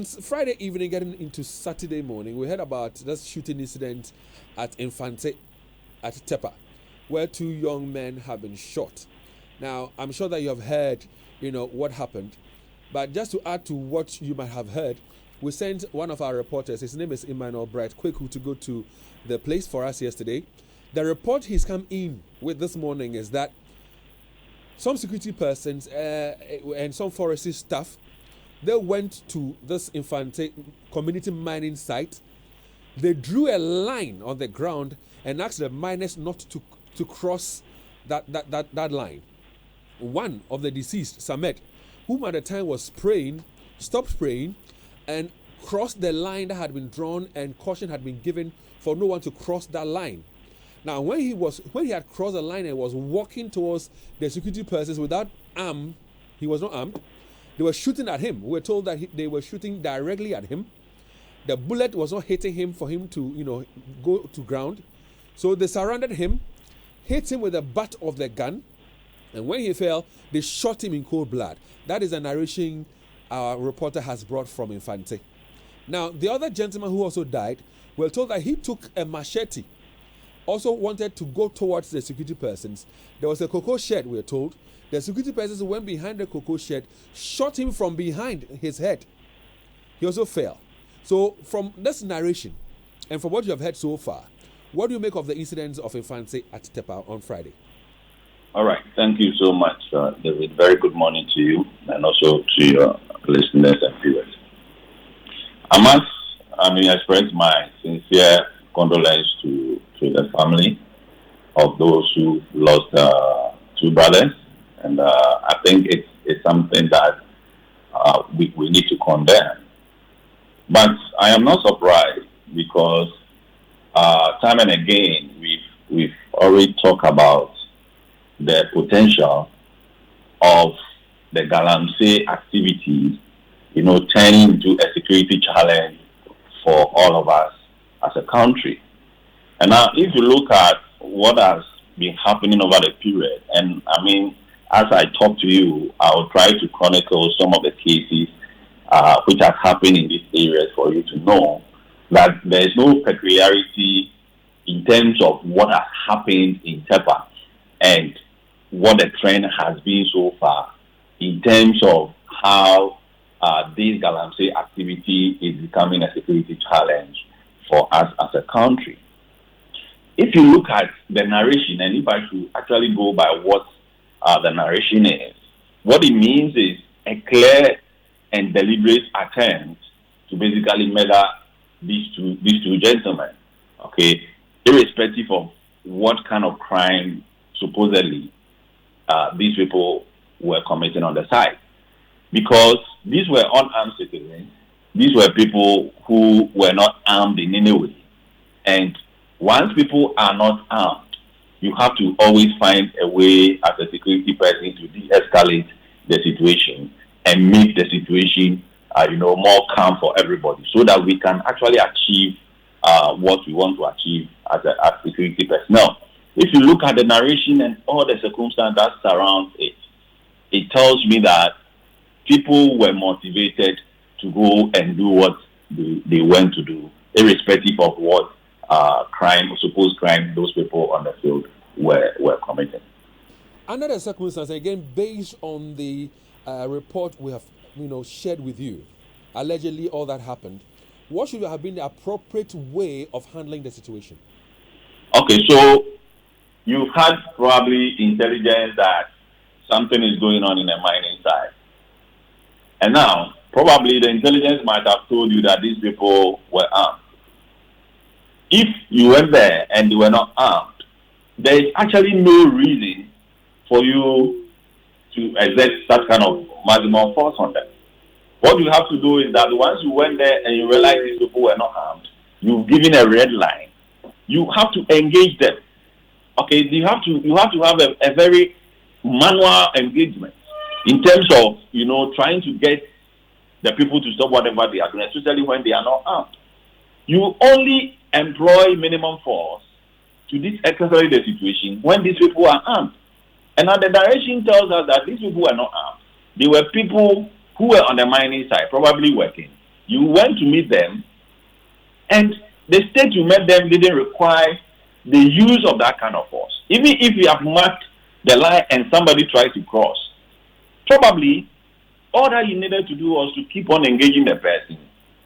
Friday evening, getting into Saturday morning, we heard about this shooting incident at Infante at Tepa, where two young men have been shot. Now, I'm sure that you have heard, what happened. But just to add to what you might have heard, we sent one of our reporters, his name is Emmanuel Bright Kweku, to go to the place for us yesterday. The report he's come in with this morning is that some security persons and some forestry staff, they went to this Infante community mining site. They drew a line on the ground and asked the miners not to cross that line. One of the deceased, Samet, whom at the time was spraying, stopped spraying and crossed the line that had been drawn, and caution had been given for no one to cross that line. Now, when he had crossed the line and was walking towards the security persons without arm, he was not armed. They were shooting at him. We were told that they were shooting directly at him. The bullet was not hitting him for him to, go to ground. So they surrounded him, hit him with the butt of the gun, and when he fell, they shot him in cold blood. That is a narration our reporter has brought from Infante. Now, the other gentleman who also died, we were told that he took a machete, also wanted to go towards the security persons. There was a cocoa shed, we were told. The security persons went behind the cocoa shed, shot him from behind his head. He also fell. So from this narration, and from what you have heard so far, what do you make of the incidents of Infante at Tepa on Friday? All right. Thank you so much, David. Very good morning to you and also to your listeners and viewers. I must express my sincere condolence to the family of those who lost two brothers. And I think it's something that we need to condemn. But I am not surprised because time and again we've already talked about the potential of the Galamsey activities, turning into a security challenge for all of us as a country. And now, if you look at what has been happening over the period, and as I talk to you, I will try to chronicle some of the cases which have happened in these areas for you to know that there is no peculiarity in terms of what has happened in Tepa and what the trend has been so far in terms of how this Galamsey activity is becoming a security challenge for us as a country. If you look at the narration, and if I should actually go by what the narration is, what it means is a clear and deliberate attempt to basically murder these two gentlemen, okay, irrespective of what kind of crime supposedly these people were committing on the side. Because these were unarmed citizens, these were people who were not armed in any way. And once people are not armed, you have to always find a way as a security person to de-escalate the situation and make the situation, more calm for everybody, so that we can actually achieve what we want to achieve as security personnel. If you look at the narration and all the circumstances that surround it, it tells me that people were motivated to go and do what they went to do, irrespective of what supposed crime those people on the field were committing. Under the circumstances, again, based on the report we have shared with you, allegedly all that happened, what should have been the appropriate way of handling the situation? Okay, so you had probably intelligence that something is going on in the mining side. And now, probably the intelligence might have told you that these people were armed. If you went there and they were not armed, there is actually no reason for you to exert such kind of maximum force on them. What you have to do is that once you went there and you realize these people were not armed, you've given a red line. You have to engage them. Okay, you have to have a very manual engagement in terms of trying to get the people to stop whatever they are doing, especially when they are not armed. You only employ minimum force to de-escalate the situation when these people are armed. And now the direction tells us that these people were not armed. They were people who were on the mining side, probably working. You went to meet them, and the state you met them didn't require the use of that kind of force. Even if you have marked the line and somebody tries to cross, probably all that you needed to do was to keep on engaging the person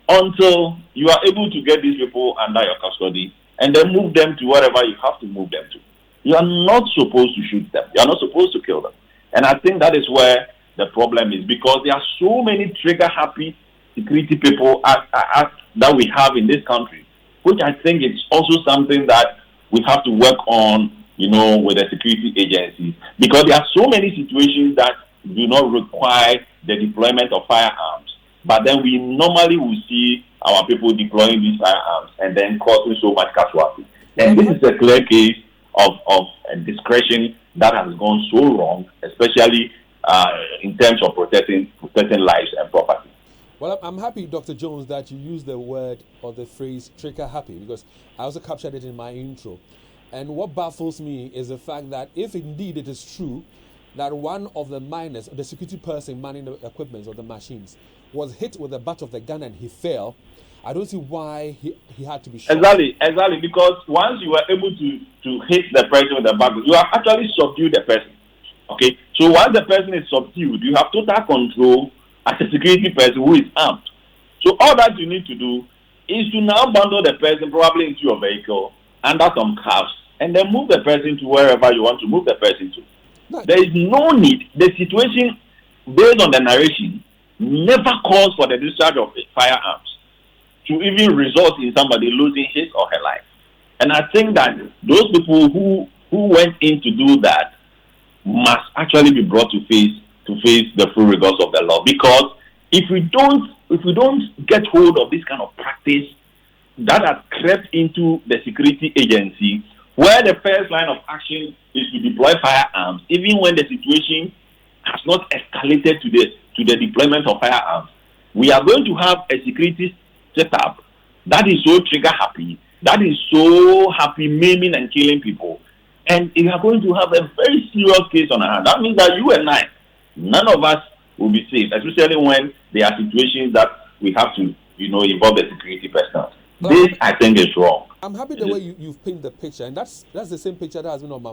until you are able to get these people under your custody and then move them to wherever you have to move them to. You are not supposed to shoot them. You are not supposed to kill them. And I think that is where the problem is, because there are so many trigger-happy security people that we have in this country, which I think is also something that we have to work on, with the security agencies, because there are so many situations that do not require the deployment of firearms, but then we normally will see our people deploying these firearms and then causing so much casualty. And this is a clear case of discretion that has gone so wrong, especially in terms of protecting lives and property. Well, I'm happy, Dr. Jones, that you used the word or the phrase trigger happy, because I also captured it in my intro. And what baffles me is the fact that if indeed it is true that one of the miners, the security person manning the equipment or the machines, was hit with the butt of the gun and he fell, I don't see why he had to be shot. Exactly, because once you are able to hit the person with the butt, you have actually subdued the person. Okay, so once the person is subdued, you have total control as a security person who is armed. So all that you need to do is to now bundle the person probably into your vehicle under some cuffs and then move the person to wherever you want to move the person to. No. There is no need. The situation, based on the narration, never calls for the discharge of firearms to even result in somebody losing his or her life. And I think that those people who went in to do that must actually be brought to face the full rigors of the law. Because if we don't get hold of this kind of practice that has crept into the security agency, where the first line of action is to deploy firearms, even when the situation has not escalated to the deployment of firearms, we are going to have a security setup that is so trigger happy, that is so happy maiming and killing people, and we are going to have a very serious case on our hand. That means that you and I, none of us will be safe, especially when there are situations that we have to, involve the security personnel. This, I think, is wrong. I'm happy the way you've painted the picture, and that's the same picture that has been on my